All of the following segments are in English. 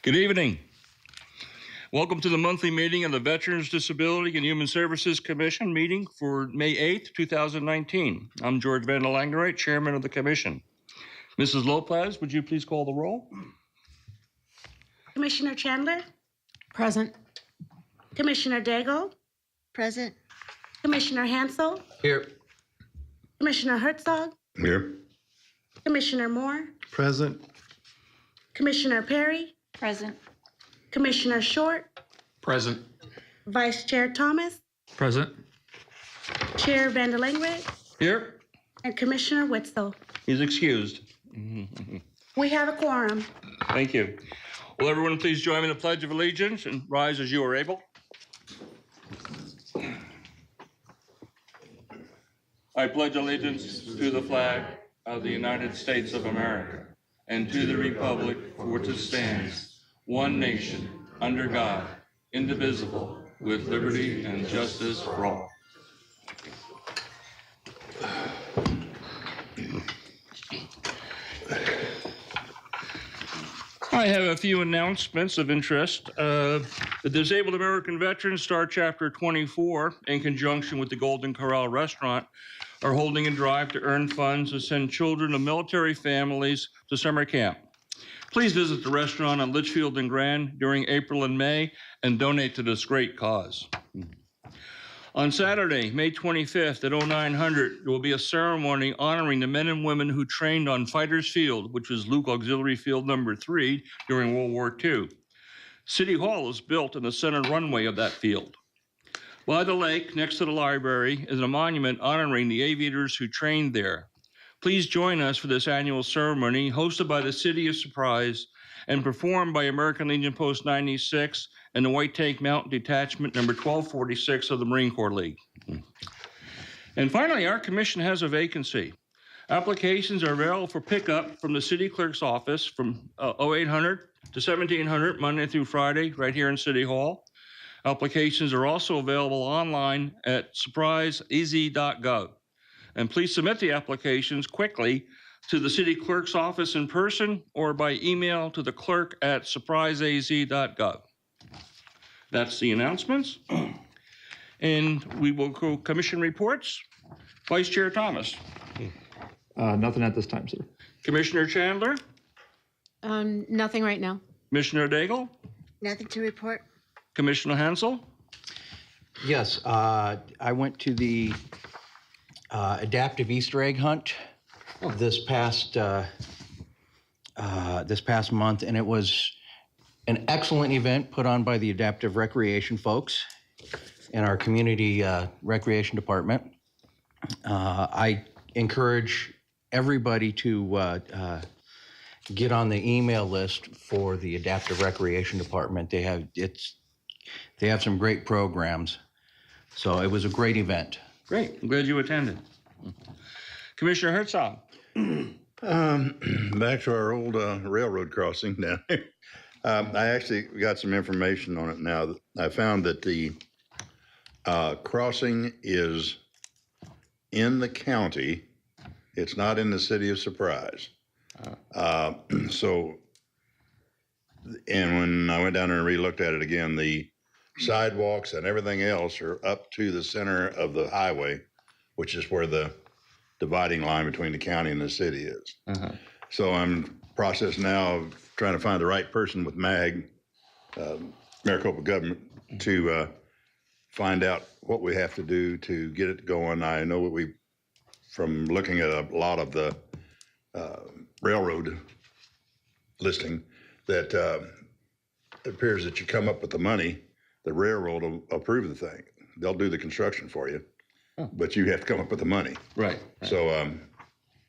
Good evening. Welcome to the monthly meeting of the Veterans Disability and Human Services Commission meeting for May 8th, 2019. I'm George Van der Langenreit, Chairman of the Commission. Mrs. Lopez, would you please call the roll? Commissioner Chandler? Present. Commissioner Daigle? Present. Commissioner Hansel? Here. Commissioner Herzog? Here. Commissioner Moore? Present. Commissioner Perry? Present. Commissioner Short? Present. Vice Chair Thomas? Present. Chair Van der Langenreit? Here. And Commissioner Witzel. He's excused. We have a quorum. Thank you. Will everyone please join me in the Pledge of Allegiance and rise as you are able? I pledge allegiance to the flag of the United States of America and to the republic for which it stands, one nation, under God, indivisible, with liberty and justice for all. I have a few announcements of interest. The Disabled American Veterans Star Chapter 24, in conjunction with the Golden Corral Restaurant, are holding a drive to earn funds to send children of military families to summer camp. Please visit the restaurant on Litchfield and Grand during April and May and donate to this great cause. On Saturday, May 25th at 0900, there will be a ceremony honoring the men and women who trained on Fighters Field, which was Luke Auxiliary Field number 3 during World War II. City Hall is built in the center runway of that field. By the lake, next to the library, is a monument honoring the aviators who trained there. Please join us for this annual ceremony hosted by the City of Surprise and performed by American Legion Post 96 and the White Tank Mountain Detachment number 1246 of the Marine Corps League. And finally, our commission has a vacancy. Applications are available for pickup from the city clerk's office from 0800 to 1700 Monday through Friday right here in City Hall. Applications are also available online at surpriseaz.gov. And please submit the applications quickly to the city clerk's office in person or by email to the clerk at surpriseaz.gov. That's the announcements. And we will go commission reports. Vice Chair Thomas. Nothing at this time, sir. Commissioner Chandler. Nothing right now. Commissioner Daigle. Nothing to report. Commissioner Hansel. Yes, I went to the adaptive Easter egg hunt this past month, and it was an excellent event put on by the Adaptive Recreation folks in our community recreation department. I encourage everybody to get on the email list for the Adaptive Recreation Department. They have some great programs. So it was a great event. Great. I'm glad you attended. Commissioner Herzog. Back to our old railroad crossing down here. I actually got some information on it now. I found that the crossing is in the county. It's not in the city of Surprise. So, and when I went down there and re-looked at it again, the sidewalks and everything else are up to the center of the highway, which is where the dividing line between the county and the city is. So I'm process now of trying to find the right person with MAG, Maricopa government, to find out what we have to do to get it going. I know what from looking at a lot of the railroad listing, that it appears that you come up with the money, the railroad will approve the thing. They'll do the construction for you, but you have to come up with the money. Right. So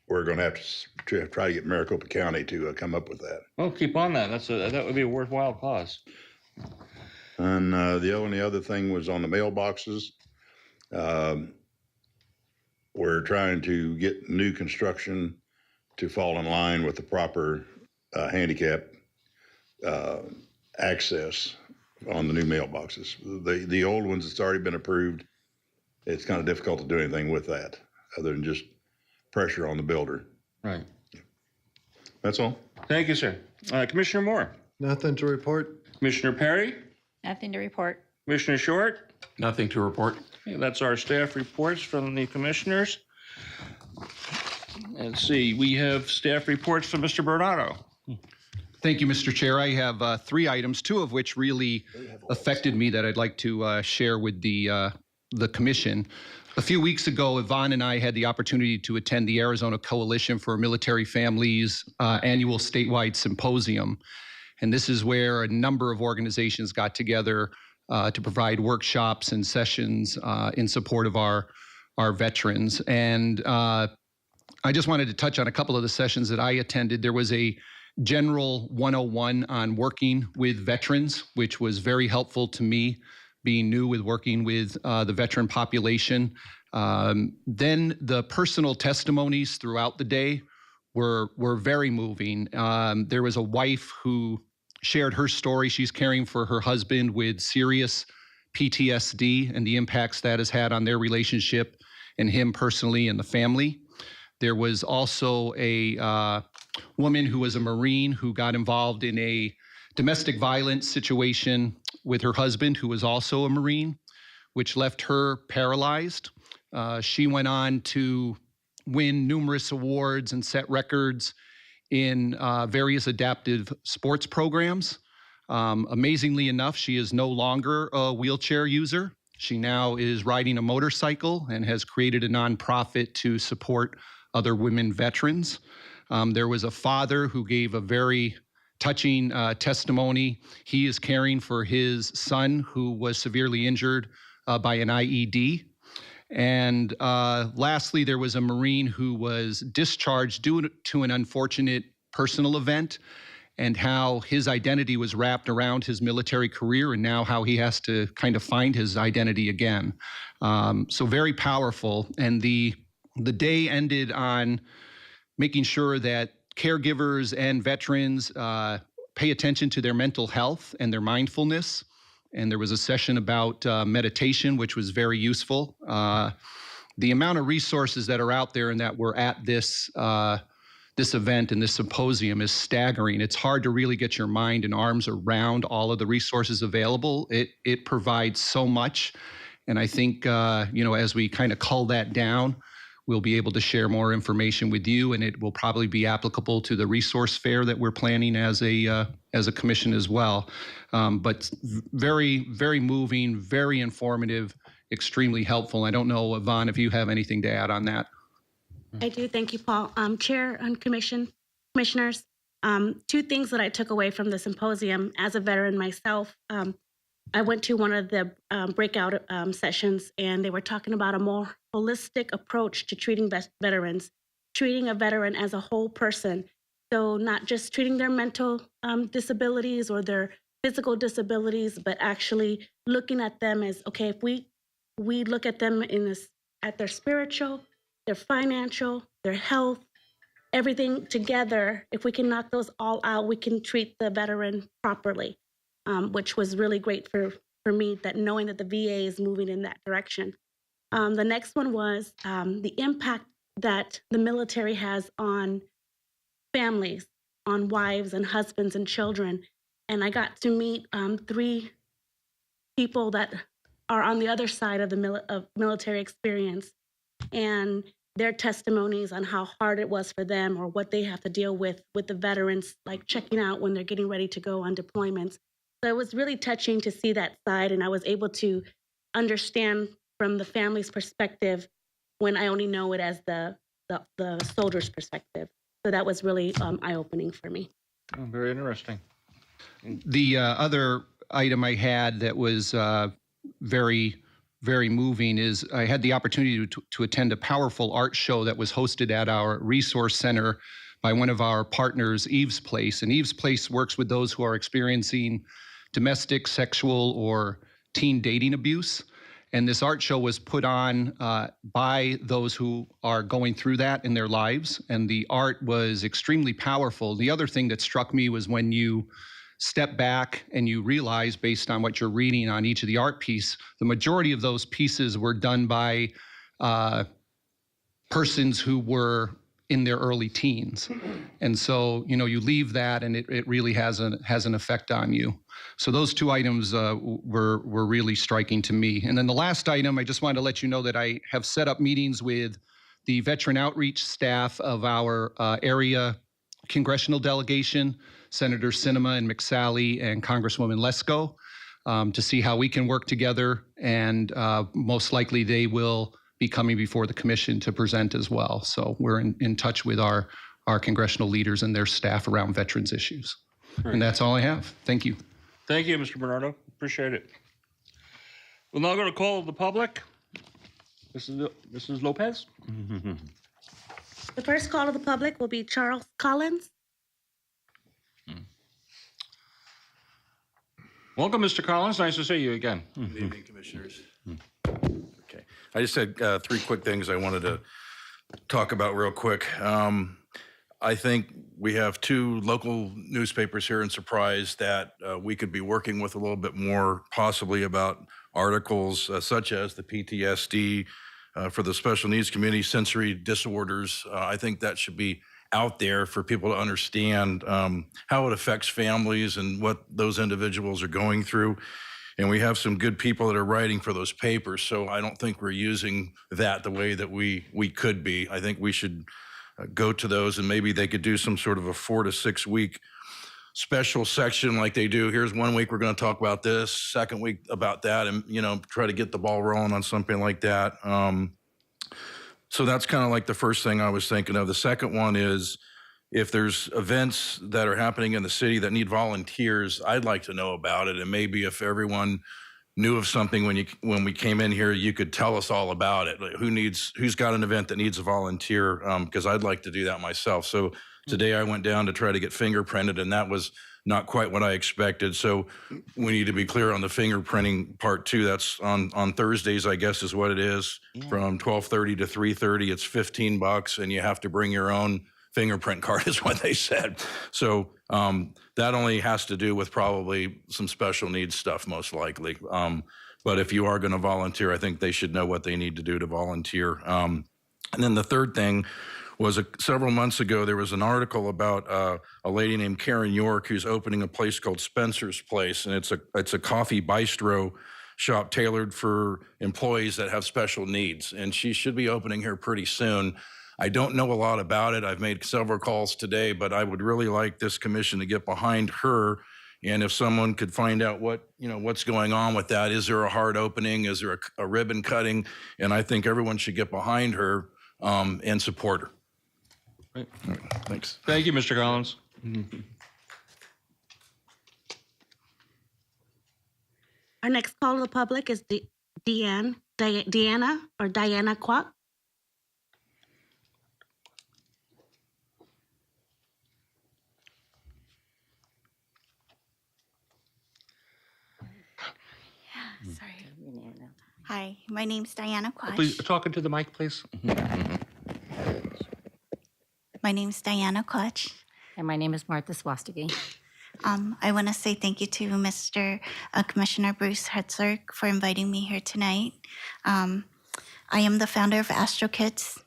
we're going to have to try to get Maricopa County to come up with that. Well, keep on that. That would be a worthwhile cause. And the only other thing was on the mailboxes. We're trying to get new construction to fall in line with the proper handicap access on the new mailboxes. The old ones, it's already been approved. It's kind of difficult to do anything with that other than just pressure on the builder. Right. That's all. Thank you, sir. Commissioner Moore. Nothing to report. Commissioner Perry, Nothing to report. Commissioner Short. Nothing to report. Okay, that's our staff reports from the commissioners. Let's see, we have staff reports from Mr. Bernardo. Thank you, Mr. Chair. I have 3 items, 2 of which really affected me that I'd like to share with the commission. A few weeks ago, Yvonne and I had the opportunity to attend the Arizona Coalition for Military Families annual statewide symposium. And this is where a number of organizations got together to provide workshops and sessions in support of our veterans. And I just wanted to touch on a couple of the sessions that I attended. There was a general 101 on working with veterans, which was very helpful to me, being new with working with the veteran population. Then the personal testimonies throughout the day were very moving. There was a wife who shared her story. She's caring for her husband with serious PTSD and the impacts that has had on their relationship and him personally and the family. There was also a woman who was a Marine who got involved in a domestic violence situation with her husband, who was also a Marine, which left her paralyzed. She went on to win numerous awards and set records in various adaptive sports programs. Amazingly enough, she is no longer a wheelchair user. She now is riding a motorcycle and has created a nonprofit to support other women veterans. There was a father who gave a very touching testimony. He is caring for his son who was severely injured by an IED. And lastly, there was a Marine who was discharged due to an unfortunate personal event, and how his identity was wrapped around his military career, and now how he has to kind of find his identity again. So very powerful. And the day ended on making sure that caregivers and veterans pay attention to their mental health and their mindfulness. And there was a session about meditation, which was very useful. The amount of resources that are out there and that were at this event and this symposium is staggering. It's hard to really get your mind and arms around all of the resources available. It provides so much. And I think, as we kind of cull that down, we'll be able to share more information with you, and it will probably be applicable to the resource fair that we're planning as a commission as well. But very, very moving, very informative, extremely helpful. I don't know, Yvonne, if you have anything to add on that. I do. Thank you, Paul. Chair and commissioners, 2 things that I took away from the symposium as a veteran myself. I went to one of the breakout sessions, and they were talking about a more holistic approach to treating veterans, treating a veteran as a whole person. So not just treating their mental disabilities or their physical disabilities, but actually looking at them as, okay, if we look at them at their spiritual, their financial, their health, everything together, if we can knock those all out, we can treat the veteran properly. Which was really great for me, that knowing that the VA is moving in that direction. The next one was the impact that the military has on families, on wives and husbands and children. And I got to meet 3 people that are on the other side of the military experience, and their testimonies on how hard it was for them, or what they have to deal with the veterans, like checking out when they're getting ready to go on deployments. So it was really touching to see that side, and I was able to understand from the family's perspective when I only know it as the soldier's perspective. So that was really eye-opening for me. Oh, very interesting. The other item I had that was very, very moving is I had the opportunity to attend a powerful art show that was hosted at our resource center by one of our partners, Eve's Place. And Eve's Place works with those who are experiencing domestic, sexual, or teen dating abuse. And this art show was put on by those who are going through that in their lives. And the art was extremely powerful. The other thing that struck me was when you step back and you realize, based on what you're reading on each of the art piece, the majority of those pieces were done by persons who were in their early teens. And so, you leave that and it really has an effect on you. So those two items were really striking to me. And then the last item, I just wanted to let you know that I have set up meetings with the veteran outreach staff of our area congressional delegation, Senator Sinema and McSally and Congresswoman Lesko, to see how we can work together. And most likely they will be coming before the commission to present as well. So we're in touch with our congressional leaders and their staff around veterans issues. Great. And that's all I have. Thank you. Thank you, Mr. Bernardo. Appreciate it. We'll now go to call of the public. Mrs. Lopez. The first call to the public will be Charles Collins. Welcome, Mr. Collins. Nice to see you again. Good evening, Commissioners. Okay, I just had three quick things I wanted to talk about real quick. I think we have two local newspapers here in Surprise that we could be working with a little bit more, possibly about articles such as the PTSD for the special needs community, sensory disorders. I think that should be out there for people to understand how it affects families and what those individuals are going through. And we have some good people that are writing for those papers, so I don't think we're using that the way that we could be. I think we should go to those, and maybe they could do some sort of a 4 to 6 week special section like they do. Here's 1 week we're going to talk about this, second week about that, and try to get the ball rolling on something like that. So that's kind of like the first thing I was thinking of. The second one is, if there's events that are happening in the city that need volunteers, I'd like to know about it. And maybe if everyone knew of something when we came in here, you could tell us all about it. Like who's got an event that needs a volunteer? Because I'd like to do that myself. So today I went down to try to get fingerprinted, and that was not quite what I expected. So we need to be clear on the fingerprinting part too. That's on Thursdays, I guess is what it is, from 12:30 to 3:30. It's $15, and you have to bring your own fingerprint card is what they said. So that only has to do with probably some special needs stuff, most likely. But if you are going to volunteer, I think they should know what they need to do to volunteer. And then the third thing was several months ago, there was an article about a lady named Karen York who's opening a place called Spencer's Place, and it's a coffee bistro shop tailored for employees that have special needs, and she should be opening here pretty soon. I don't know a lot about it. I've made several calls today, but I would really like this commission to get behind her. And if someone could find out what's going on with that, is there a hard opening? Is there a ribbon cutting? And I think everyone should get behind her and support her. Right. All right, thanks. Thank you, Mr. Collins. Our next call to the public is Diana Kwok. Sorry. Hi, my name's Diana Quach. Please, talking to the mic, please. My name's Diana Quach. And my name is Martha Swastigi. I want to say thank you to Mr. Commissioner Bruce Hetzler for inviting me here tonight. I am the founder of Astro Kids.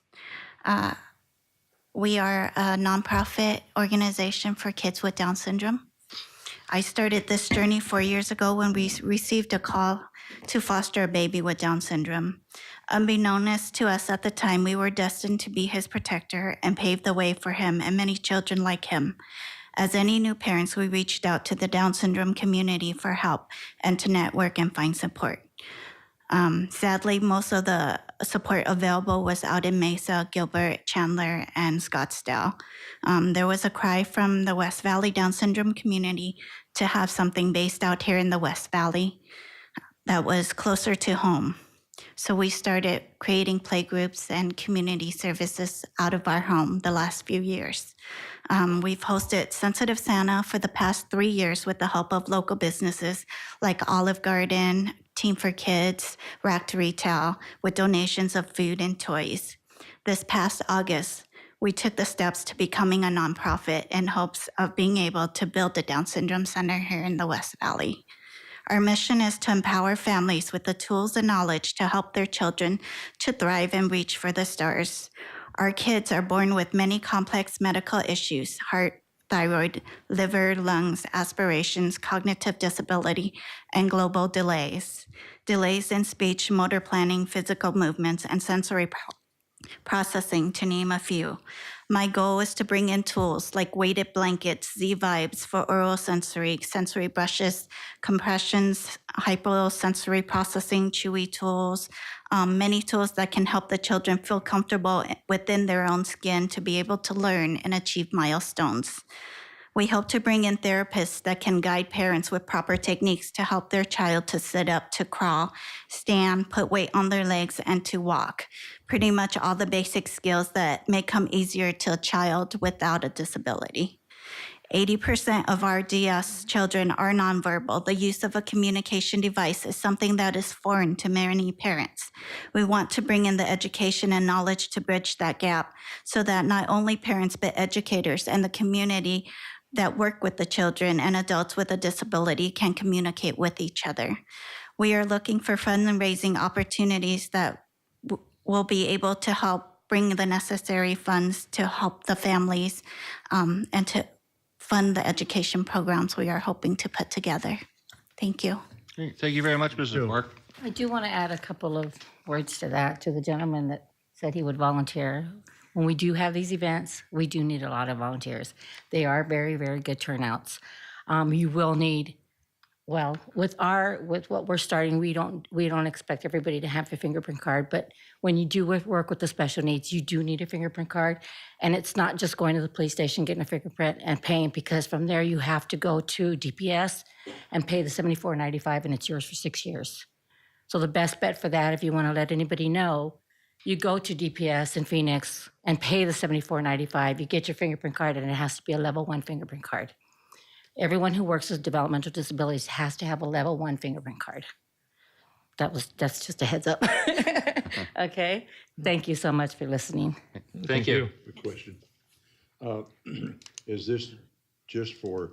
We are a nonprofit organization for kids with Down syndrome. I started this journey 4 years ago when we received a call to foster a baby with Down syndrome. Unbeknownst to us at the time, we were destined to be his protector and pave the way for him and many children like him. As any new parents, we reached out to the Down syndrome community for help and to network and find support. Sadly, most of the support available was out in Mesa, Gilbert, Chandler, and Scottsdale. There was a cry from the West Valley Down syndrome community to have something based out here in the West Valley that was closer to home. So we started creating playgroups and community services out of our home the last few years. We've hosted Sensitive Santa for the past 3 years with the help of local businesses like Olive Garden, Team for Kids, Rack to Retail, with donations of food and toys. This past August, we took the steps to becoming a nonprofit in hopes of being able to build the Down Syndrome Center here in the West Valley. Our mission is to empower families with the tools and knowledge to help their children to thrive and reach for the stars. Our kids are born with many complex medical issues: heart, thyroid, liver, lungs, aspirations, cognitive disability, and global delays. Delays in speech, motor planning, physical movements, and sensory processing, to name a few. My goal is to bring in tools like weighted blankets, Z-Vibes for oral sensory brushes, compressions, hyposensory processing, chewy tools, many tools that can help the children feel comfortable within their own skin to be able to learn and achieve milestones. We hope to bring in therapists that can guide parents with proper techniques to help their child to sit up, to crawl, stand, put weight on their legs, and to walk. Pretty much all the basic skills that may come easier to a child without a disability. 80% of our DS children are nonverbal. The use of a communication device is something that is foreign to many parents. We want to bring in the education and knowledge to bridge that gap so that not only parents but educators and the community that work with the children and adults with a disability can communicate with each other. We are looking for fundraising opportunities that will be able to help bring the necessary funds to help the families and to fund the education programs we are hoping to put together. Thank you. Great. Thank you very much, Mrs. Mark. I do want to add a couple of words to that, to the gentleman that said he would volunteer. When we do have these events, we do need a lot of volunteers. They are very, very good turnouts. You will need, well, with what we're starting, we don't expect everybody to have a fingerprint card, but when you do work with the special needs, you do need a fingerprint card. And it's not just going to the police station, getting a fingerprint and paying, because from there you have to go to DPS and pay the $74.95, and it's yours for 6 years. So the best bet for that, if you want to let anybody know, you go to DPS in Phoenix and pay the $74.95. You get your fingerprint card, and it has to be a level 1 fingerprint card. Everyone who works with developmental disabilities has to have a level 1 fingerprint card. That's just a heads up. Okay. Thank you so much for listening. Thank you. Good question. Is this just for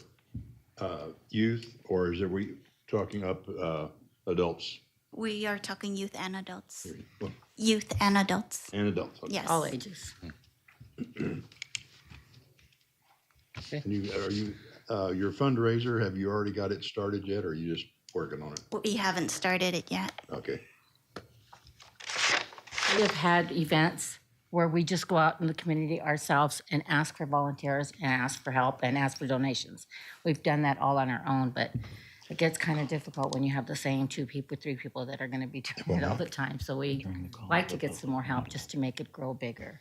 youth, or is it we talking up adults We are talking youth and adults. Well, Youth and adults. and adults? Okay. Yes. All ages. And are you your fundraiser? Have you already got it started yet, or are you just working on it? We haven't started it yet. Okay. We have had events where we just go out in the community ourselves and ask for volunteers and ask for help and ask for donations. We've done that all on our own, but it gets kind of difficult when you have the same 2 people, 3 people that are going to be doing it all the time. So we like to get some more help just to make it grow bigger.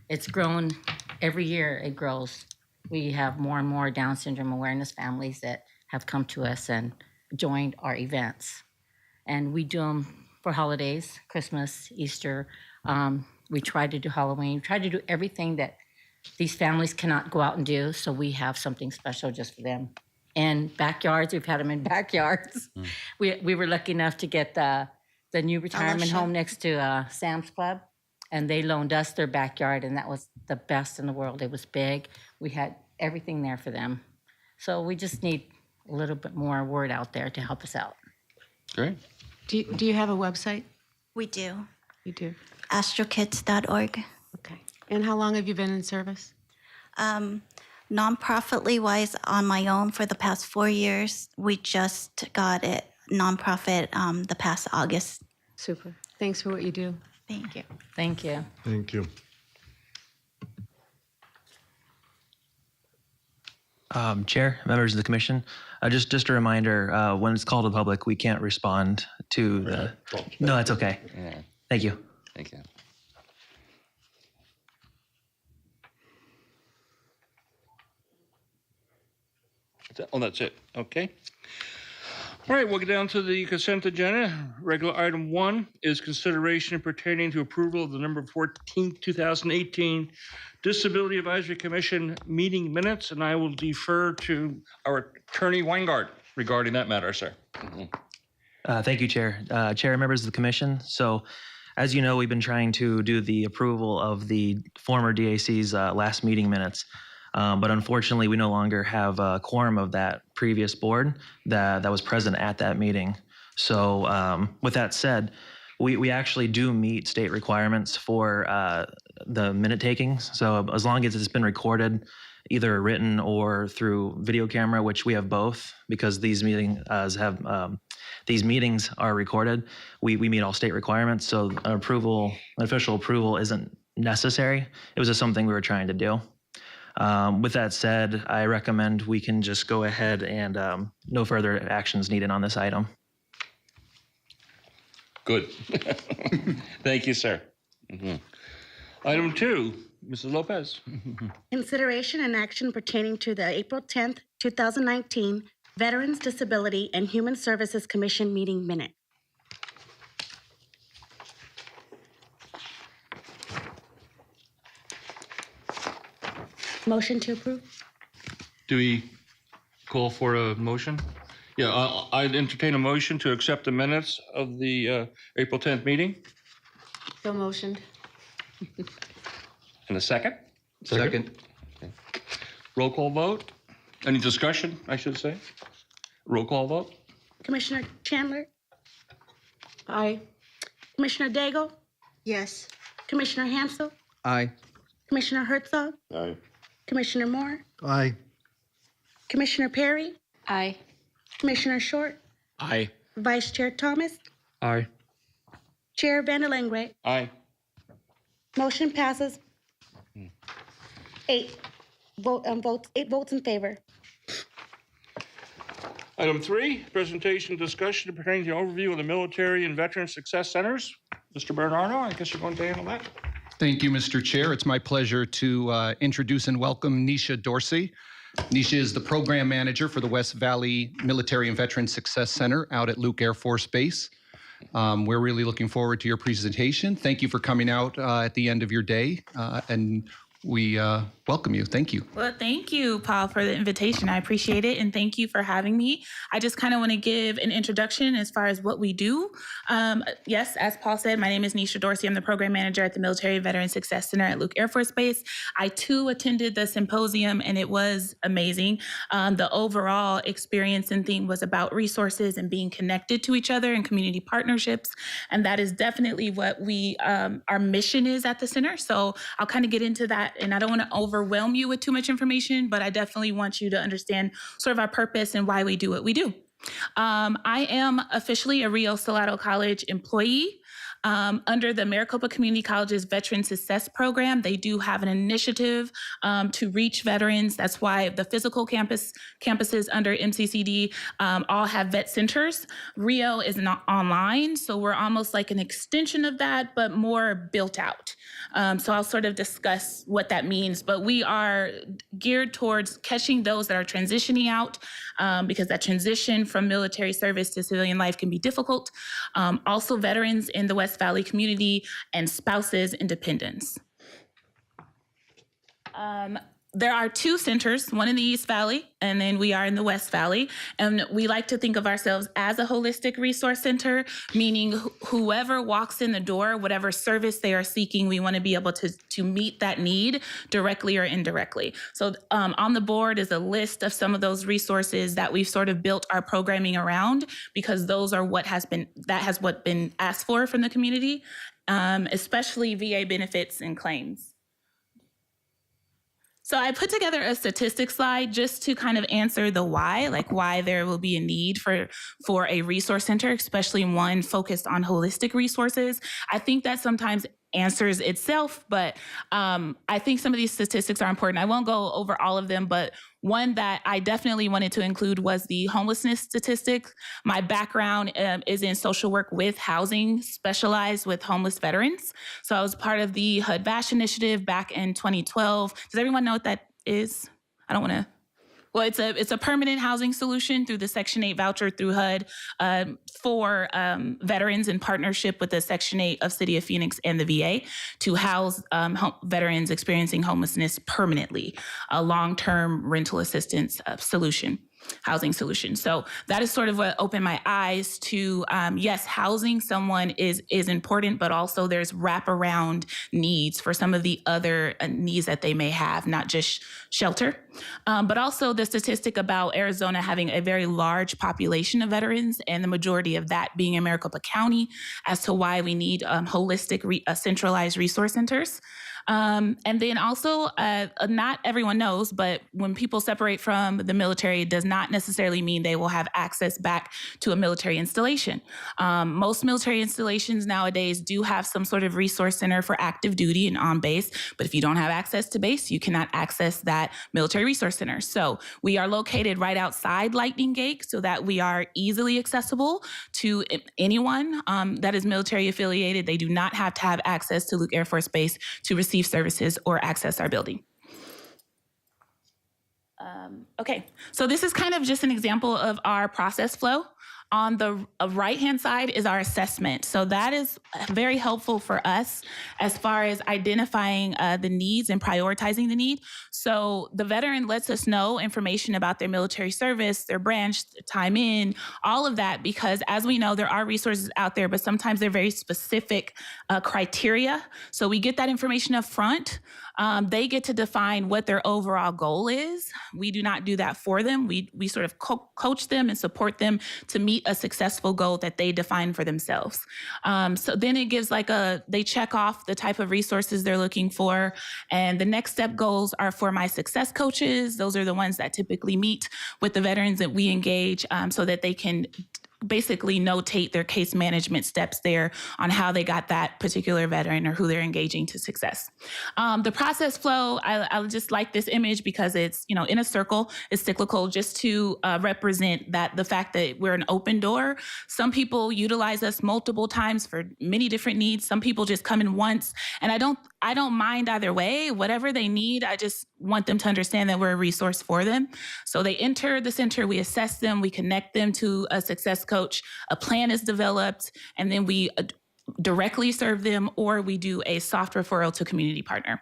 It's grown every year. It grows. We have more and more Down syndrome awareness families that have come to us and joined our events. And we do them for holidays, Christmas, Easter. We try to do Halloween, try to do everything that these families cannot go out and do. So we have something special just for them. And backyards, we've had them in backyards. We were lucky enough to get the new retirement home next to Sam's Club. And they loaned us their backyard, and that was the best in the world. It was big. We had everything there for them. So we just need a little bit more word out there to help us out. Great. Do you have a website? We do. You do. astrokids.org. Okay. And how long have you been in service? Nonprofitly wise, on my own for the past 4 years. We just got it nonprofit the past August. Super. Thanks for what you do. Thank you. Thank you. Thank you. Chair, members of the commission, just a reminder, when it's called to public, we can't respond to the, no, that's okay. Yeah, Thank you. thank you. Oh, that's it. Okay. All right, we'll get down to the consent agenda. Regular item 1 is consideration pertaining to approval of the November 14th, 2018 Disability Advisory Commission meeting minutes, and I will defer to our attorney Weingart regarding that matter, sir. Thank you, Chair. Chair, members of the commission. So, as you know, we've been trying to do the approval of the former DAC's last meeting minutes. But unfortunately, we no longer have a quorum of that previous board that was present at that meeting. So with that said, we actually do meet state requirements for the minute takings. So as long as it's been recorded, either written or through video camera, which we have both, because these meetings are recorded, we meet all state requirements. So official approval isn't necessary. It was just something we were trying to do. With that said, I recommend we can just go ahead and no further actions needed on this item. Good. Thank you, sir. Mhm. Item 2, Mrs. Lopez. Consideration and action pertaining to the April 10th, 2019 Veterans Disability and Human Services Commission meeting minute. Motion to approve? Do we call for a motion? Yeah, I'd entertain a motion to accept the minutes of the April 10th meeting. So motioned. And a second? Second. Roll call vote? Any discussion, I should say? Roll call vote? Commissioner Chandler? Aye. Commissioner Daigle? Yes. Commissioner Hansel? Aye. Commissioner Herzog? Aye. Commissioner Moore? Aye. Commissioner Perry? Aye. Commissioner Short? Aye. Vice Chair Thomas? Aye. Chair Vanderlangre? Aye. Motion passes. 8 votes in favor. Item 3, presentation discussion pertaining to the overview of the Military and Veteran Success Centers. Mr. Bernardo, I guess you're going to handle that. Thank you, Mr. Chair. It's my pleasure to introduce and welcome Nisha Dorsey. Nisha is the program manager for the West Valley Military and Veteran Success Center out at Luke Air Force Base. We're really looking forward to your presentation. Thank you for coming out at the end of your day, and we welcome you. Thank you. Well, thank you, Paul, for the invitation. I appreciate it, and thank you for having me. I just kind of want to give an introduction as far as what we do. Yes, as Paul said, my name is Nisha Dorsey. I'm the program manager at the Military Veteran Success Center at Luke Air Force Base. I, too, attended the symposium, and it was amazing. The overall experience and theme was about resources and being connected to each other and community partnerships, and that is definitely what our mission is at the center. So I'll kind of get into that. And I don't want to overwhelm you with too much information, but I definitely want you to understand sort of our purpose and why we do what we do. I am officially a Rio Salado College employee. Under the Maricopa Community College's Veteran Success Program, they do have an initiative to reach veterans. That's why the physical campuses under MCCD all have vet centers. Rio is not online, so we're almost like an extension of that, but more built out. So I'll sort of discuss what that means, but we are geared towards catching those that are transitioning out because that transition from military service to civilian life can be difficult. Also veterans in the West Valley community and spouses and dependents. There are 2 centers, one in the East Valley, and then we are in the West Valley. And we like to think of ourselves as a holistic resource center, meaning whoever walks in the door, whatever service they are seeking, we want to be able to meet that need directly or indirectly. So on the board is a list of some of those resources that we've sort of built our programming around, because those are what has been asked for from the community, especially VA benefits and claims. So I put together a statistics slide just to kind of answer the why, like why there will be a need for a resource center, especially one focused on holistic resources. I think that sometimes answers itself, but I think some of these statistics are important. I won't go over all of them, but one that I definitely wanted to include was the homelessness statistics. My background is in social work with housing, specialized with homeless veterans. So I was part of the HUD-VASH initiative back in 2012. Does everyone know what that is? I don't want to. Well, it's a permanent housing solution through the Section 8 voucher through HUD for veterans in partnership with the Section 8 of City of Phoenix and the VA to house veterans experiencing homelessness permanently, a long-term rental assistance housing solution. So that is sort of what opened my eyes to, yes, housing someone is important, but also there's wraparound needs for some of the other needs that they may have, not just shelter. But also the statistic about Arizona having a very large population of veterans, and the majority of that being in Maricopa County, as to why we need holistic centralized resource centers. And then also, not everyone knows, but when people separate from the military, it does not necessarily mean they will have access back to a military installation. Most military installations nowadays do have some sort of resource center for active duty and on base, but if you don't have access to base, you cannot access that military resource center. So we are located right outside Lightning Gate so that we are easily accessible to anyone that is military affiliated. They do not have to have access to Luke Air Force Base to receive services or access our building. Okay, so this is kind of just an example of our process flow. On the right-hand side is our assessment. So that is very helpful for us as far as identifying the needs and prioritizing the need. So the veteran lets us know information about their military service, their branch, their time in, all of that, because as we know, there are resources out there, but sometimes they're very specific criteria. So we get that information up front. They get to define what their overall goal is. We do not do that for them. We sort of coach them and support them to meet a successful goal that they define for themselves. So then it gives they check off the type of resources they're looking for. And the next step goals are for my success coaches. Those are the ones that typically meet with the veterans that we engage so that they can basically notate their case management steps there on how they got that particular veteran or who they're engaging to success. The process flow, I just like this image because it's, in a circle, it's cyclical just to represent that the fact that we're an open door. Some people utilize us multiple times for many different needs. Some people just come in once, and I don't mind either way. Whatever they need, I just want them to understand that we're a resource for them. So they enter the center, we assess them, we connect them to a success coach, a plan is developed, and then we directly serve them, or we do a soft referral to community partner.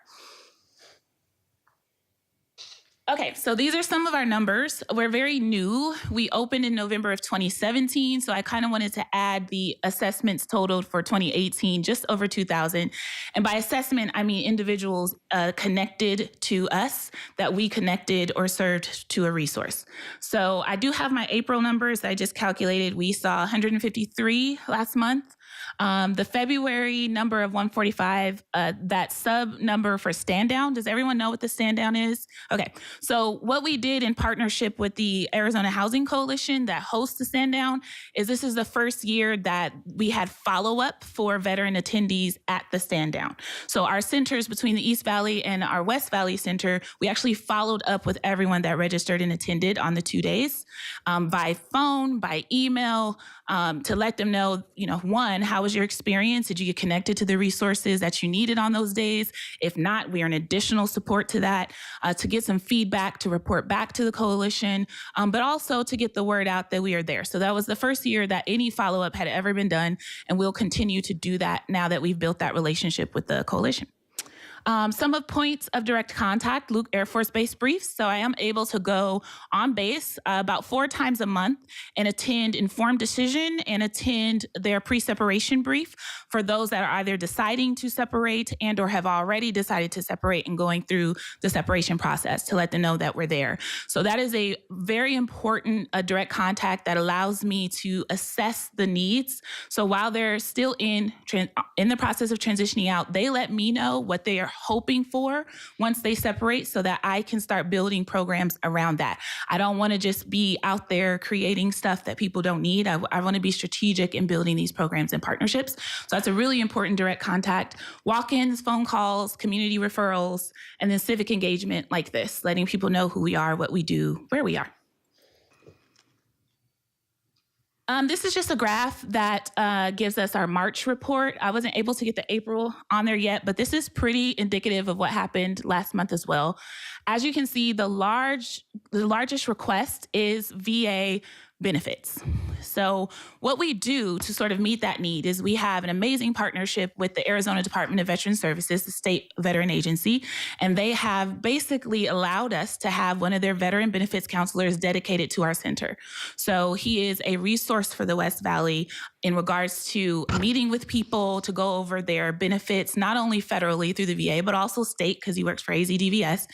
Okay, so these are some of our numbers. We're very new. We opened in November of 2017, so I kind of wanted to add the assessments totaled for 2018, just over 2,000. And by assessment, I mean individuals connected to us that we connected or served to a resource. So I do have my April numbers. I just calculated. We saw 153 last month. The February number of 145, that sub number for stand down. Does everyone know what the stand down is? Okay. So what we did in partnership with the Arizona Housing Coalition that hosts the stand down is this is the first year that we had follow-up for veteran attendees at the stand down. So our centers between the East Valley and our West Valley Center, we actually followed up with everyone that registered and attended on the 2 days by phone, by email, to let them know, one, how was your experience? Did you get connected to the resources that you needed on those days? If not, we are an additional support to that, to get some feedback, to report back to the coalition, but also to get the word out that we are there. So that was the first year that any follow-up had ever been done, and we'll continue to do that now that we've built that relationship with the coalition. Some of points of direct contact, Luke Air Force Base briefs. So I am able to go on base about 4 times a month and attend informed decision and attend their pre-separation brief for those that are either deciding to separate and or have already decided to separate and going through the separation process to let them know that we're there. So that is a very important direct contact that allows me to assess the needs. So while they're still in the process of transitioning out, they let me know what they are hoping for once they separate so that I can start building programs around that. I don't want to just be out there creating stuff that people don't need. I want to be strategic in building these programs and partnerships. So that's a really important direct contact. Walk-ins, phone calls, community referrals, and then civic engagement like this, letting people know who we are, what we do, where we are. This is just a graph that gives us our March report. I wasn't able to get the April on there yet, but this is pretty indicative of what happened last month as well. As you can see, the largest request is VA benefits. So what we do to sort of meet that need is we have an amazing partnership with the Arizona Department of Veteran Services, the state veteran agency, and they have basically allowed us to have one of their veteran benefits counselors dedicated to our center. So he is a resource for the West Valley in regards to meeting with people to go over their benefits, not only federally through the VA, but also state, because he works for AZDVS.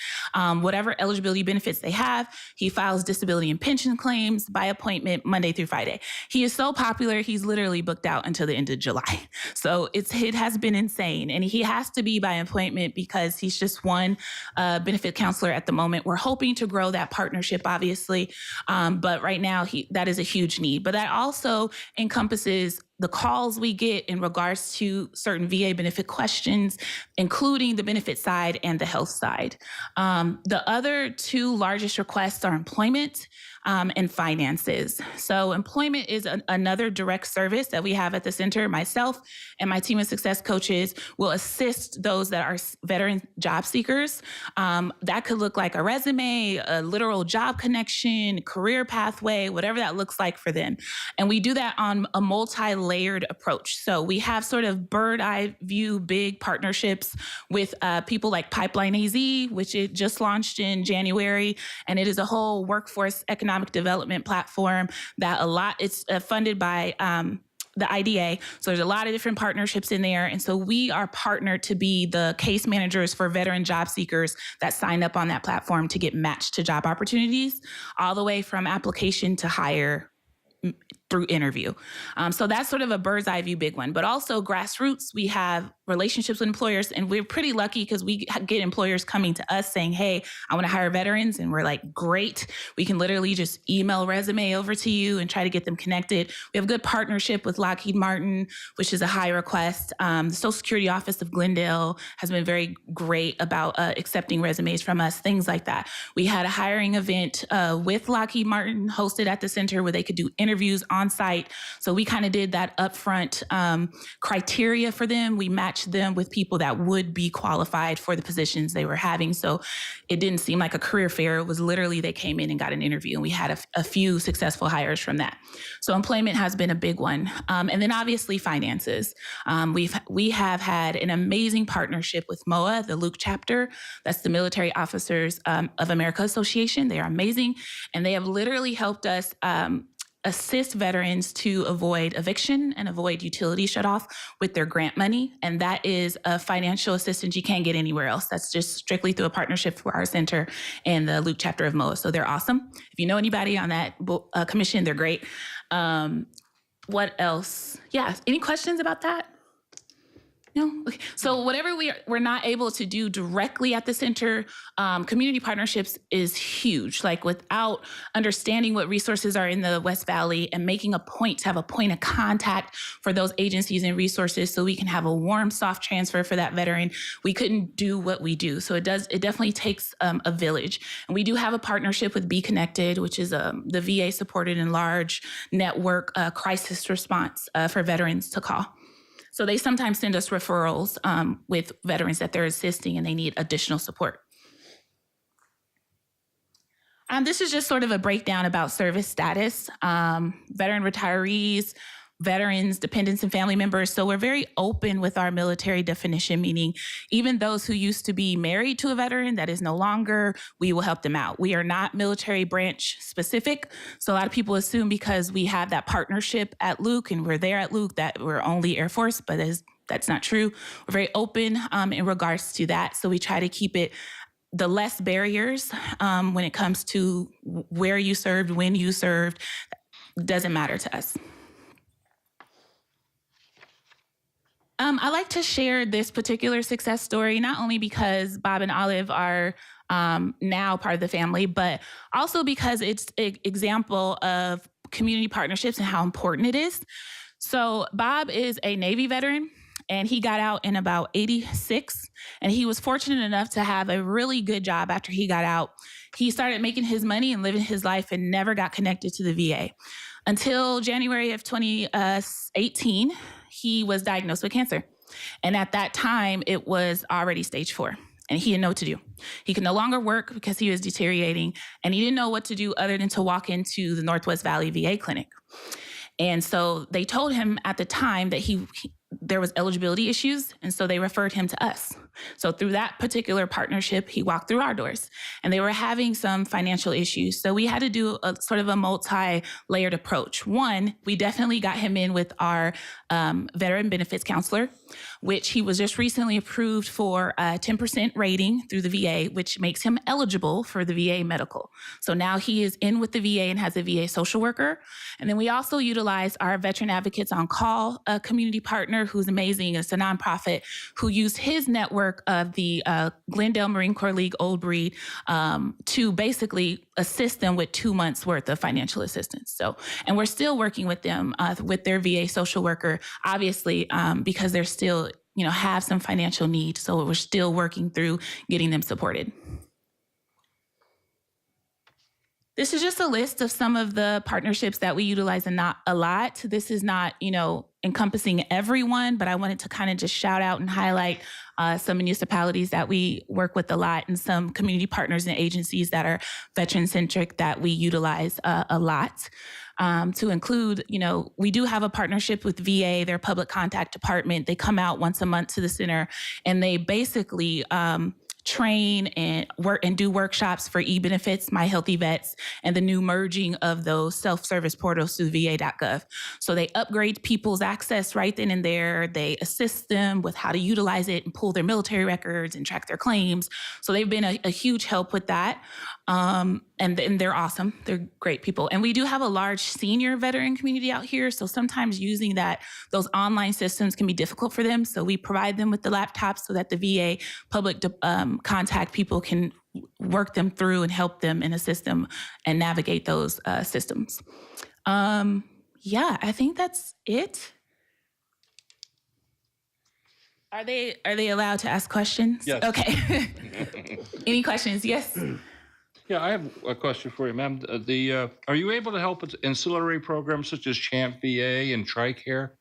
Whatever eligibility benefits they have, he files disability and pension claims by appointment Monday through Friday. VA. He is so popular, he's literally booked out until the end of July. So it has been insane. And he has to be by appointment because he's just one benefit counselor at the moment. We're hoping to grow that partnership, obviously. But right now, that is a huge need. But that also encompasses the calls we get in regards to certain VA benefit questions, including the benefit side and the health side. The other two largest requests are employment and finances. So employment is another direct service that we have at the center. Myself and my team of success coaches will assist those that are veteran job seekers. That could look like a resume, a literal job connection, career pathway, whatever that looks like for them. And we do that on a multi-layered approach. So we have sort of bird eye view, big partnerships with people like Pipeline AZ, which it just launched in January. And it is a whole workforce economic development platform that it's funded by the IDA. So there's a lot of different partnerships in there. And so we are partnered to be the case managers for veteran job seekers that sign up on that platform to get matched to job opportunities, all the way from application to hire through interview. So that's sort of a bird's eye view big one. But also grassroots, we have relationships with employers, and we're pretty lucky because we get employers coming to us saying, hey, I want to hire veterans. And we're like, great. We can literally just email resume over to you and try to get them connected. We have a good partnership with Lockheed Martin, which is a high request. The Social Security Office of Glendale has been very great about accepting resumes from us, things like that. We had a hiring event with Lockheed Martin hosted at the center where they could do interviews on site. So we kind of did that upfront criteria for them. We matched them with people that would be qualified for the positions they were having. So it didn't seem like a career fair. It was literally they came in and got an interview, and we had a few successful hires from that. So employment has been a big one. And then obviously finances. We have had an amazing partnership with MOA, the Luke chapter. That's the Military Officers of America Association. They are amazing. And they have literally helped us assist veterans to avoid eviction and avoid utility shutoff with their grant money. And that is a financial assistance you can't get anywhere else. That's just strictly through a partnership for our center and the Luke chapter of MOA. So they're awesome. If you know anybody on that commission, they're great. What else? Yeah, any questions about that? No? Okay. So whatever we're not able to do directly at the center, community partnerships is huge. Like without understanding what resources are in the West Valley and making a point to have a point of contact for those agencies and resources so we can have a warm, soft transfer for that veteran, we couldn't do what we do. So it definitely takes a village. And we do have a partnership with Be Connected, which is the VA supported and large network crisis response for veterans to call. So they sometimes send us referrals with veterans that they're assisting and they need additional support. This is just sort of a breakdown about service status, veteran retirees, veterans, dependents, and family members. So we're very open with our military definition, meaning even those who used to be married to a veteran that is no longer, we will help them out. We are not military branch specific. So a lot of people assume because we have that partnership at Luke and we're there at Luke that we're only Air Force, but that's not true. We're very open in regards to that. So we try to keep it the less barriers when it comes to where you served, when you served, doesn't matter to us. I like to share this particular success story, not only because Bob and Olive are now part of the family, but also because it's an example of community partnerships and how important it is. So Bob is a Navy veteran, and he got out in about 86, and he was fortunate enough to have a really good job after he got out. He started making his money and living his life and never got connected to the VA. Until January of 2018, he was diagnosed with cancer. And at that time, it was already stage 4. And he didn't know what to do. He could no longer work because he was deteriorating. And he didn't know what to do other than to walk into the Northwest Valley VA clinic. And so they told him at the time that there was eligibility issues. And so they referred him to us. So through that particular partnership, he walked through our doors, and they were having some financial issues. So we had to do a sort of a multi-layered approach. One, we definitely got him in with our veteran benefits counselor, which he was just recently approved for a 10% rating through the VA, which makes him eligible for the VA medical. So now he is in with the VA and has a VA social worker. And then we also utilize our Veteran Advocates on Call community partner, who's amazing. It's a nonprofit who used his network of the Glendale Marine Corps League Old Breed to basically assist them with 2 months worth of financial assistance. So, and we're still working with them with their VA social worker, obviously, because they're still, have some financial needs. So we're still working through getting them supported. This is just a list of some of the partnerships that we utilize, and not a lot. This is not, encompassing everyone, but I wanted to kind of just shout out and highlight some municipalities that we work with a lot, and some community partners and agencies that are veteran-centric that we utilize a lot. To include, we do have a partnership with VA, their public contact department. They come out once a month to the center, and they basically train and work and do workshops for e-benefits, My Healthy Vets, and the new merging of those self-service portals to va.gov. So they upgrade people's access right then and there. They assist them with how to utilize it and pull their military records and track their claims. So they've been a huge help with that. And they're awesome. They're great people. And we do have a large senior veteran community out here. So sometimes using those online systems can be difficult for them. So we provide them with the laptops so that the VA public contact people can work them through and help them and assist them and navigate those systems. I think that's it. Are they allowed to ask questions? Yes. Okay. Any questions? Yes. Yeah, I have a question for you, ma'am. Are you able to help with ancillary programs such as CHAMP VA and TRICARE?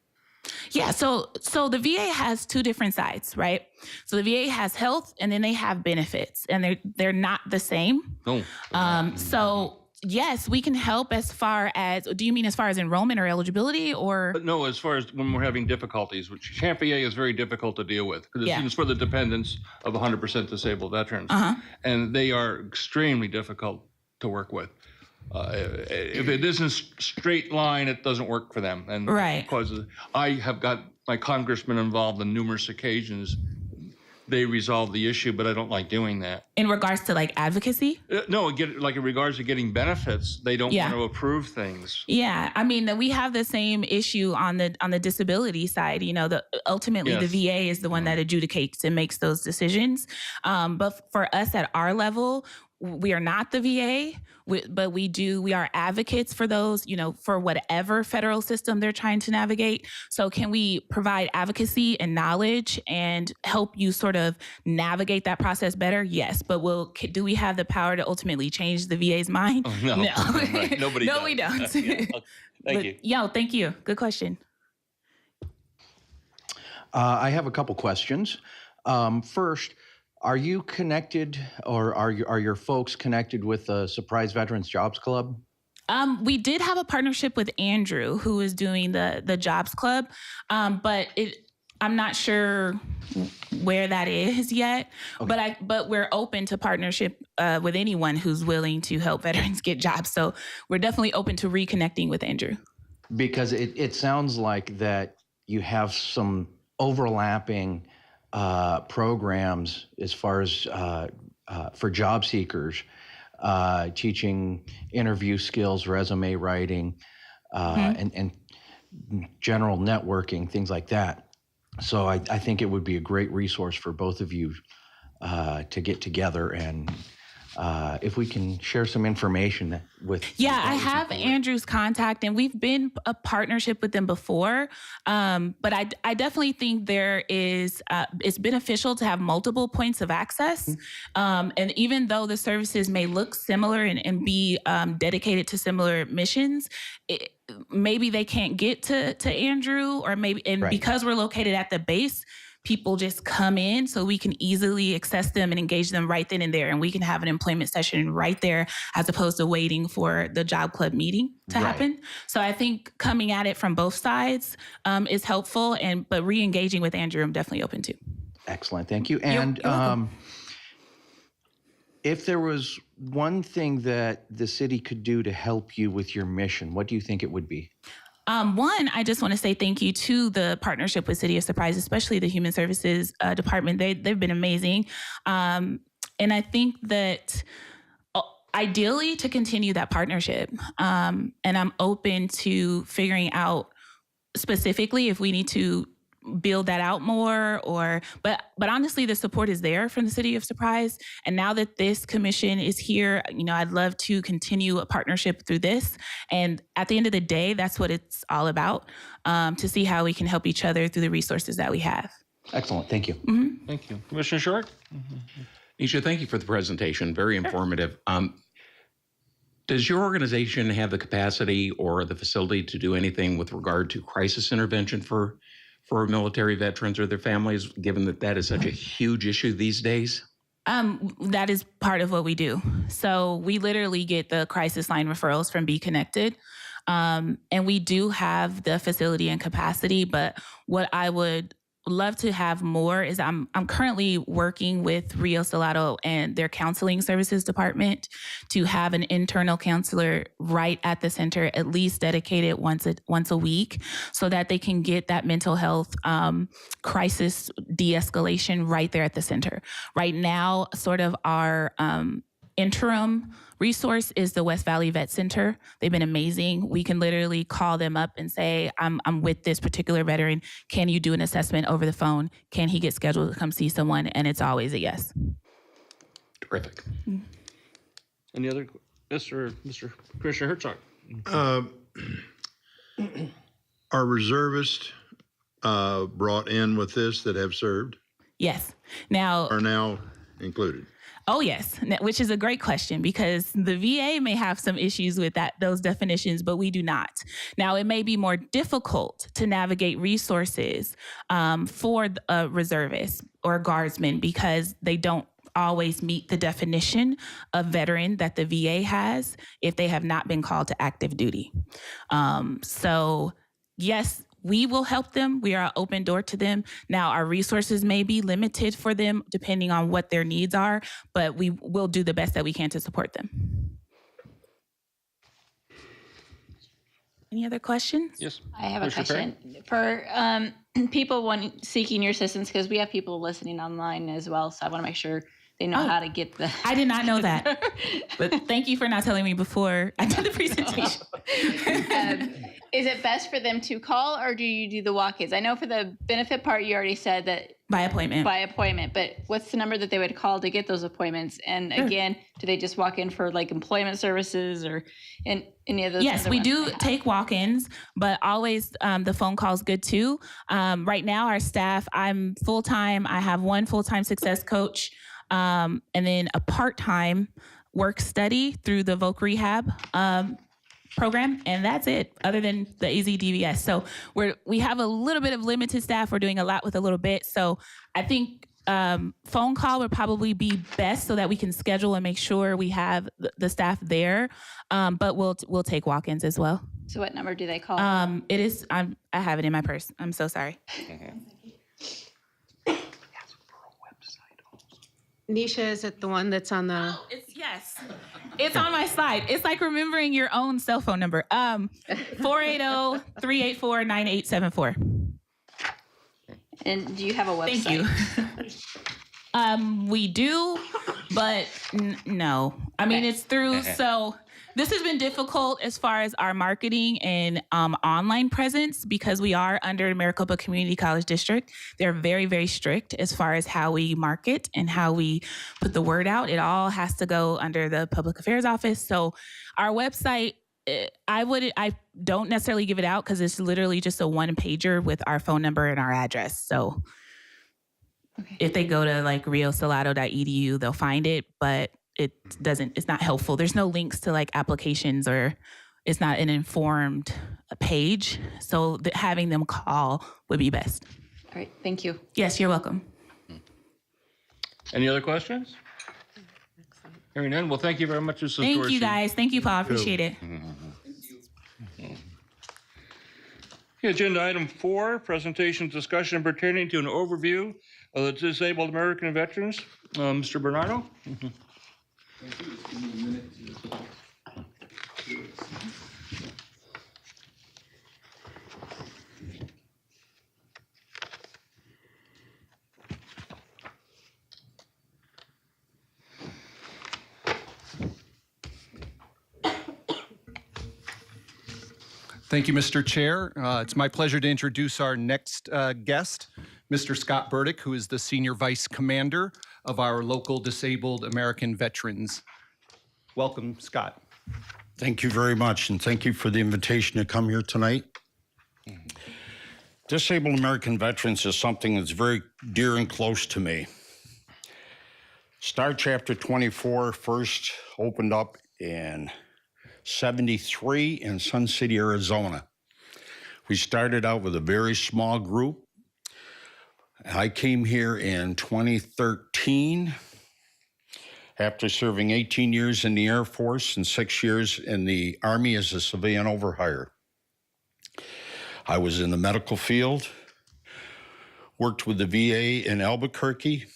Yeah, so the VA has two different sides, right? So the VA has health, and then they have benefits, and they're not the same. No. So yes, we can help as far as, do you mean as far as enrollment or eligibility, or? No, as far as when we're having difficulties, which CHAMP VA is very difficult to deal with, because Yeah. it's for the dependents of 100% disabled veterans. And they are extremely difficult to work with. If it isn't straight line, it doesn't work for them. And Right. because I have got my congressman involved on numerous occasions, they resolve the issue, but I don't like doing that. In regards to like advocacy? No, in regards to getting benefits, they don't Yeah. want to approve things. Yeah, I mean, we have the same issue on the disability side. Ultimately Yes. the VA is the one that adjudicates and makes those decisions. But for us at our level, we are not the VA, but we are advocates for those, for whatever federal system they're trying to navigate. So can we provide advocacy and knowledge and help you sort of navigate that process better? Yes, but do we have the power to ultimately change the VA's mind? Oh, no. Right. Nobody No, does. we don't. Yeah. Thank you. Thank you. Good question. I have a couple questions. First, are you connected, or are your folks connected with the Surprise Veterans Jobs Club? We did have a partnership with Andrew, who is doing the Jobs Club, but I'm not sure where that is yet. Okay. But we're open to partnership with anyone who's willing to help veterans get jobs. So we're definitely open to reconnecting with Andrew. Because it sounds like that you have some overlapping programs as far as for job seekers, teaching interview skills, resume writing, and general networking, things like that. So I think it would be a great resource for both of you to get together, and if we can share some information with. Yeah, I have Andrew's contact, and we've been a partnership with them before. But I definitely think there is, it's beneficial to have multiple points of access. And even though the services may look similar and be dedicated to similar missions, maybe they can't get to Andrew, or maybe, and Right. because we're located at the base, people just come in, so we can easily access them and engage them right then and there. And we can have an employment session right there, as opposed to waiting for the job club meeting to Right. happen. So I think coming at it from both sides is helpful, but re-engaging with Andrew, I'm definitely open to. Excellent, thank you. You're And welcome. if there was one thing that the city could do to help you with your mission, what do you think it would be? One, I just want to say thank you to the partnership with City of Surprise, especially the Human Services Department. They've been amazing. And I think that ideally to continue that partnership. And I'm open to figuring out specifically if we need to build that out more but honestly, the support is there from the City of Surprise. And now that this commission is here, I'd love to continue a partnership through this. And at the end of the day, that's what it's all about, to see how we can help each other through the resources that we have. Excellent, thank you. Thank you. Commissioner Short? Nisha, thank you for the presentation. Very informative. Does your organization have the capacity or the facility to do anything with regard to crisis intervention for military veterans or their families, given that that is such a huge issue these days? That is part of what we do. So we literally get the crisis line referrals from Be Connected. And we do have the facility and capacity, but what I would love to have more is I'm currently working with Rio Salado and their counseling services department to have an internal counselor right at the center, at least dedicated once a week, so that they can get that mental health crisis de-escalation right there at the center. Right now, sort of our interim resource is the West Valley Vet Center. They've been amazing. We can literally call them up and say, I'm with this particular veteran. Can you do an assessment over the phone? Can he get scheduled to come see someone? And it's always a yes. Terrific. Any other, Mr. Commissioner Herzog? Are reservists brought in with this that have served? Yes. Now, Are now included? oh, yes, which is a great question because the VA may have some issues with those definitions, but we do not. Now, it may be more difficult to navigate resources for a reservist or guardsman because they don't always meet the definition of veteran that the VA has if they have not been called to active duty. So, yes, we will help them. We are an open door to them. Now, our resources may be limited for them depending on what their needs are, but we will do the best that we can to support them. Any other questions? Yes. I have a Commissioner question for people seeking your assistance, because we have people listening online as well. So I want to make sure they know how to get the. I did not know that, but thank you for not telling me before I did the presentation. Is it best for them to call, or do you do the walk-ins? I know for the benefit part, you already said that by appointment. By appointment, but what's the number that they would call to get those appointments? And again, do they just walk in for like employment services or in any of those? Yes, we do take walk-ins, but always the phone call is good too. Right now, our staff, I'm full-time. I have one full-time success coach and then a part-time work study through the Voc Rehab program, and that's it, other than the AZDVS. So we have a little bit of limited staff. We're doing a lot with a little bit. So I think phone call would probably be best so that we can schedule and make sure we have the staff there. But we'll take walk-ins as well. So what number do they call? It is, I have it in my purse. I'm so sorry. Nisha, is it the one that's on the? Yes. It's on my slide. It's like remembering your own cell phone number. 480-384-9874. And do you have a website? Thank you. We do, but no. I mean, it's through, so this has been difficult as far as our marketing and online presence because we are under Maricopa Community College District. They're very, very strict as far as how we market and how we put the word out. It all has to go under the Public Affairs Office. So our website, I don't necessarily give it out because it's literally just a one-pager with our phone number and our address. So if they go to like riosalado.edu, they'll find it, but it's not helpful. There's no links to like applications or it's not an informed page. So having them call would be best. All right, thank you. Yes, you're welcome. Any other questions? Hearing none, well, thank you very much, Mrs. Thank Dorsey. you guys. Thank you, Paul. I appreciate it. Okay, agenda item 4, presentation discussion pertaining to an overview the Disabled American Veterans. Mr. Bernardo? Thank you, Mr. Chair. It's my pleasure to introduce our next guest, Mr. Scott Burdick, who is the Senior Vice Commander of our local Disabled American Veterans. Welcome, Scott. Thank you very much, and thank you for the invitation to come here tonight. Disabled American Veterans is something that's very dear and close to me. Star Chapter 24 first opened up in 73 in Sun City, Arizona. We started out with a very small group. I came here in 2013 after serving 18 years in the Air Force and 6 years in the Army as a civilian overhire. I was in the medical field, worked with the VA in Albuquerque,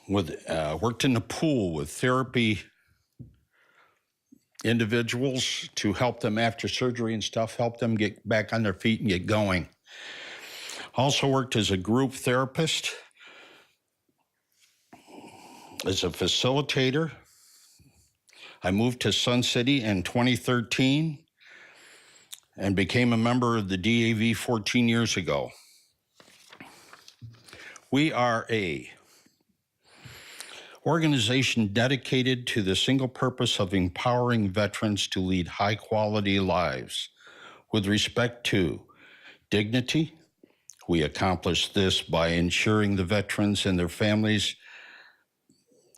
worked in the pool with therapy individuals to help them after surgery and stuff, help them get back on their feet and get going. Also worked as a group therapist, as a facilitator. I moved to Sun City in 2013 and became a member of the DAV 14 years ago. We are a organization dedicated to the single purpose of empowering veterans to lead high-quality lives with respect to dignity. We accomplish this by ensuring the veterans and their families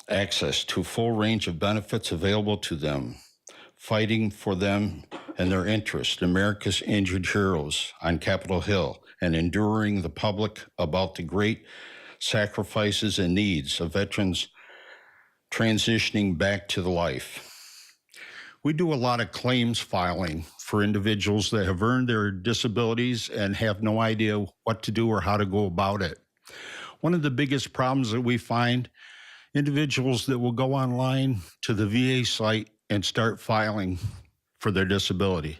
access to full range of benefits available to them, fighting for them and their interests, America's injured heroes on Capitol Hill, and enduring the public about the great sacrifices and needs of veterans transitioning back to the life. We do a lot of claims filing for individuals that have earned their disabilities and have no idea what to do or how to go about it. One of the biggest problems that we find, individuals that will go online to the VA site and start filing for their disability.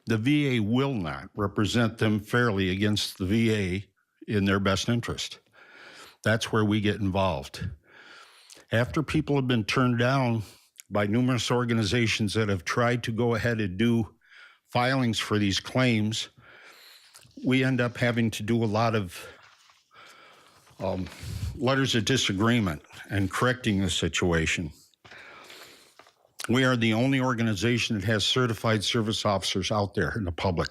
The VA will not represent them fairly against the VA in their best interest. That's where we get involved. After people have been turned down by numerous organizations that have tried to go ahead and do filings for these claims, we end up having to do a lot of letters of disagreement and correcting the situation. We are the only organization that has certified service officers out there in the public.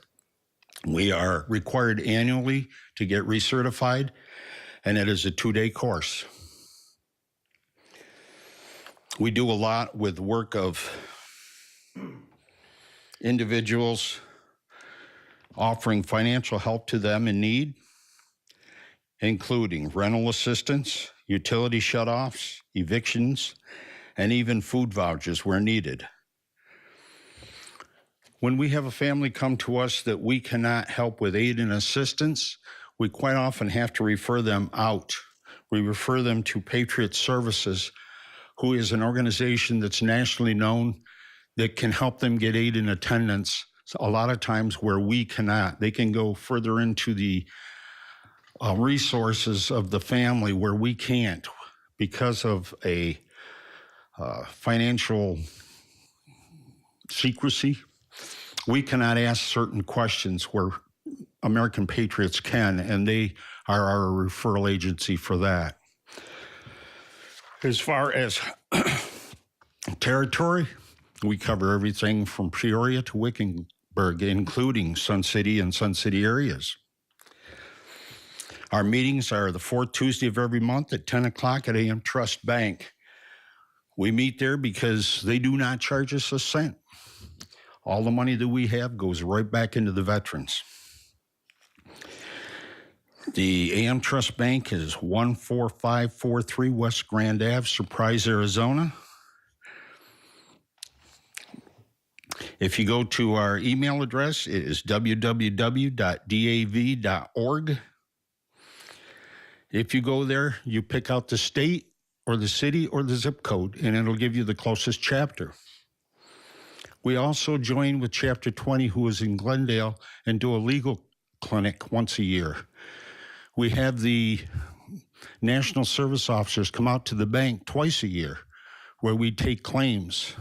We are required annually to get recertified, and it is a 2-day course. We do a lot with work of individuals, offering financial help to them in need, including rental assistance, utility shutoffs, evictions, and even food vouchers where needed. When we have a family come to us that we cannot help with aid and assistance, we quite often have to refer them out. We refer them to Patriot Services, who is an organization that's nationally known that can help them get aid and attendance a lot of times where we cannot. They can go further into the resources of the family where we can't because of a financial secrecy. We cannot ask certain questions where American Patriots can, and they are our referral agency for that. As far as territory, we cover everything from Peoria to Wickenburg, including Sun City and Sun City areas. Our meetings are the fourth Tuesday of every month at 10 o'clock at AM Trust Bank. We meet there because they do not charge us a cent. All the money that we have goes right back into the veterans. The AM Trust Bank is 14543 West Grand Ave, Surprise, Arizona. If you go to our email address, it is www.dav.org. If you go there, you pick out the state or the city or the zip code, and it'll give you the closest chapter. We also join with Chapter 20, who is in Glendale, and do a legal clinic once a year. We have the National Service Officers come out to the bank twice a year where we take claims.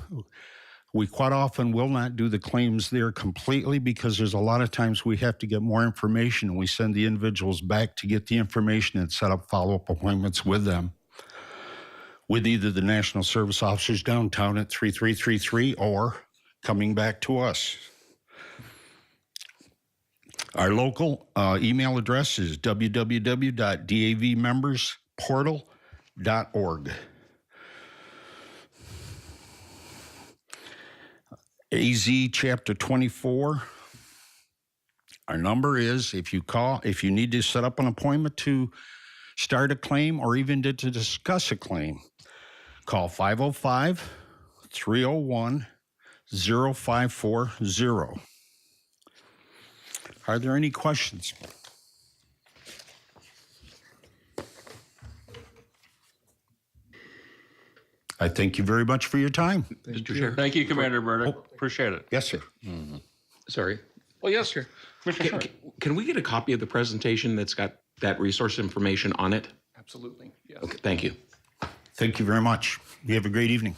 We quite often will not do the claims there completely because there's a lot of times we have to get more information, and we send the individuals back to get the information and set up follow-up appointments with them, with either the National Service Officers downtown at 3333 or coming back to us. Our local email address is www.davmembersportal.org. AZ Chapter 24. Our number is, if you need to set up an appointment to start a claim or even to discuss a claim, call 505-301-0540. Are there any questions? I thank you very much for your time. Mr. Chair. Thank you, Commander Burdick. Appreciate it. Yes, sir. Sorry. Well, yes, sir. Can we get a copy of the presentation that's got that resource information on it? Absolutely. Yes. Okay, thank you. Thank you very much. You have a great evening.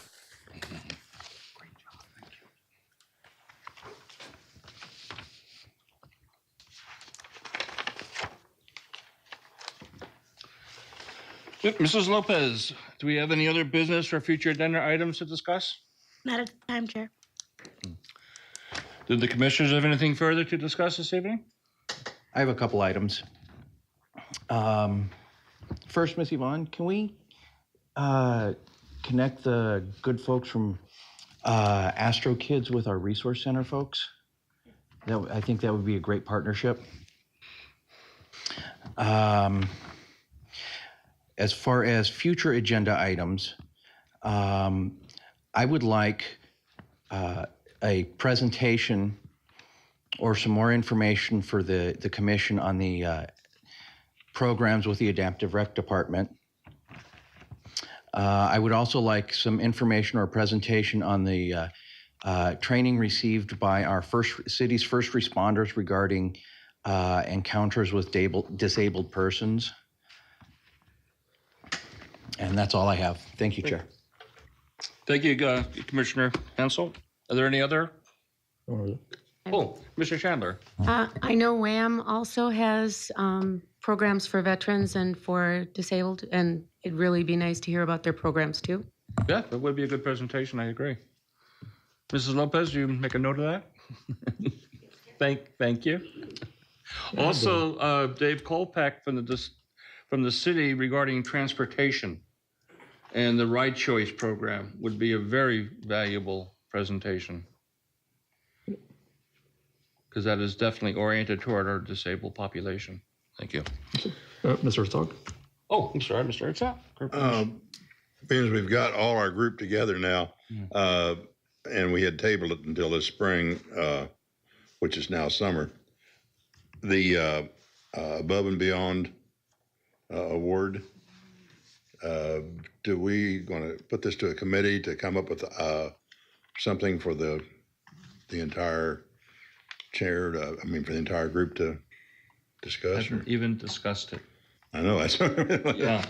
Mrs. Lopez, do we have any other business or future agenda items to discuss? Not at the time, Chair. Did the commissioners have anything further to discuss this evening? I have a couple items. First, Ms. Yvonne, can we connect the good folks from Astro Kids with our Resource Center folks? I think that would be a great partnership. As far as future agenda items, I would like a presentation or some more information for the commission on the programs with the Adaptive Rec Department. I would also like some information or presentation on the training received by our city's first responders regarding encounters with disabled persons. And that's all I have. Thank you, Chair. Thank you, Commissioner Hansel. Are there any other? Oh, Mr. Chandler. I know WHAM also has programs for veterans and for disabled, and it'd really be nice to hear about their programs too. Yeah, that would be a good presentation. I agree. Mrs. Lopez, do you make a note of that? Thank you. Also, Dave Kolpak from the city regarding transportation and the Right Choice program would be a very valuable presentation, because that is definitely oriented toward our disabled population. Thank you. Mr. Herzog? Oh, I'm sorry, Mr. Herzog. Being as we've got all our group together now, and we had tabled it until this spring, which is now summer, the Above and Beyond award, do we going to put this to a committee to come up with something for the entire chair, for the entire group to discuss? I haven't even discussed it. I know. Yeah.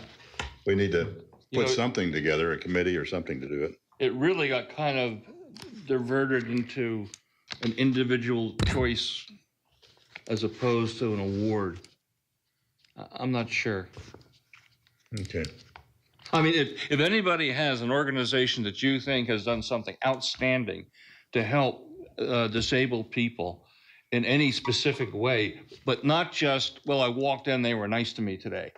We need to You put know, something together, a committee or something to do it. It really got kind of diverted into an individual choice as opposed to an award. I'm not sure. Okay. I mean, if anybody has an organization that you think has done something outstanding to help disabled people in any specific way, but not just, well, I walked in, they were nice to me today.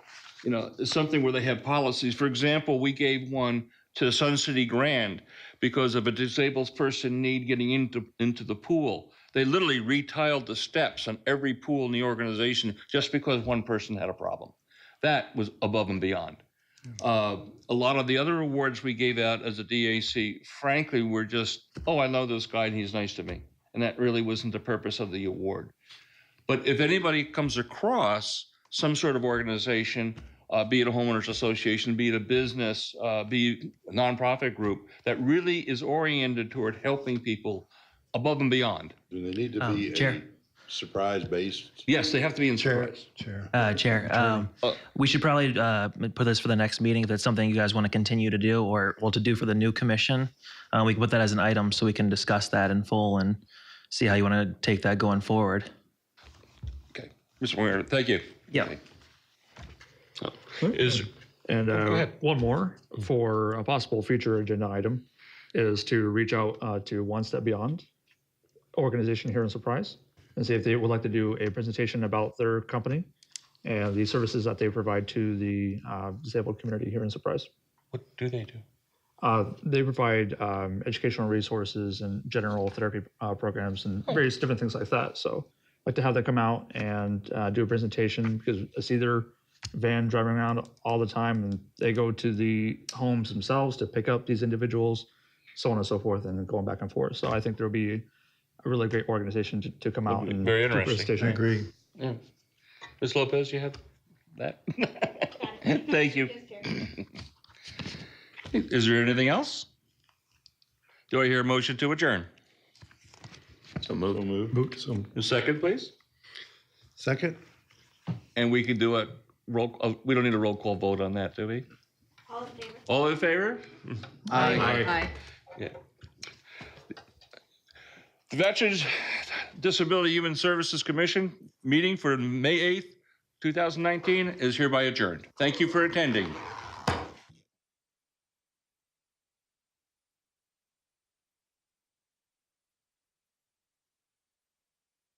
You know, it's something where they have policies. For example, we gave one to Sun City Grand because of a disabled person need getting into the pool. They literally retiled the steps on every pool in the organization just because one person had a problem. That was above and beyond. A lot of the other awards we gave out as a DAC, frankly, were just, oh, I know this guy and he's nice to me. And that really wasn't the purpose of the award. But if anybody comes across some sort of organization be it a homeowners association, be it a business, be it a nonprofit group that really is oriented toward helping people above and beyond. Do they need to be Chair. surprise-based? Yes, they have to be in surprise. Chair, we should probably put this for the next meeting if that's something you guys want to continue to do or to do for the new commission. We can put that as an item so we can discuss that in full and see how you want to take that going forward. Okay, Mr. Moyer, thank you. Yeah. Is And Go ahead. one more for a possible future agenda item is to reach out to One Step Beyond organization here in Surprise and see if they would like to do a presentation about their company and the services that they provide to the disabled community here in Surprise. what do they do? They provide educational resources and general therapy programs and various different things like that. So I'd like to have them come out and do a presentation because I see their van driving around all the time and they go to the homes themselves to pick up these individuals, so on and so forth, and going back and forth. So I think there'll be a really great organization to come out and Very do a interesting. presentation. agree. Yeah. Ms. Lopez, you have that? Thank you. Is there anything else? Do I hear a motion to adjourn? So move. Moved, so, A second, please? second? And we can do a roll, we don't need a roll call vote on that, do we? All in favor? All in favor? Aye. Yeah. The Veterans Disability Human Services Commission meeting for May 8th, 2019 is hereby adjourned. Thank you for attending.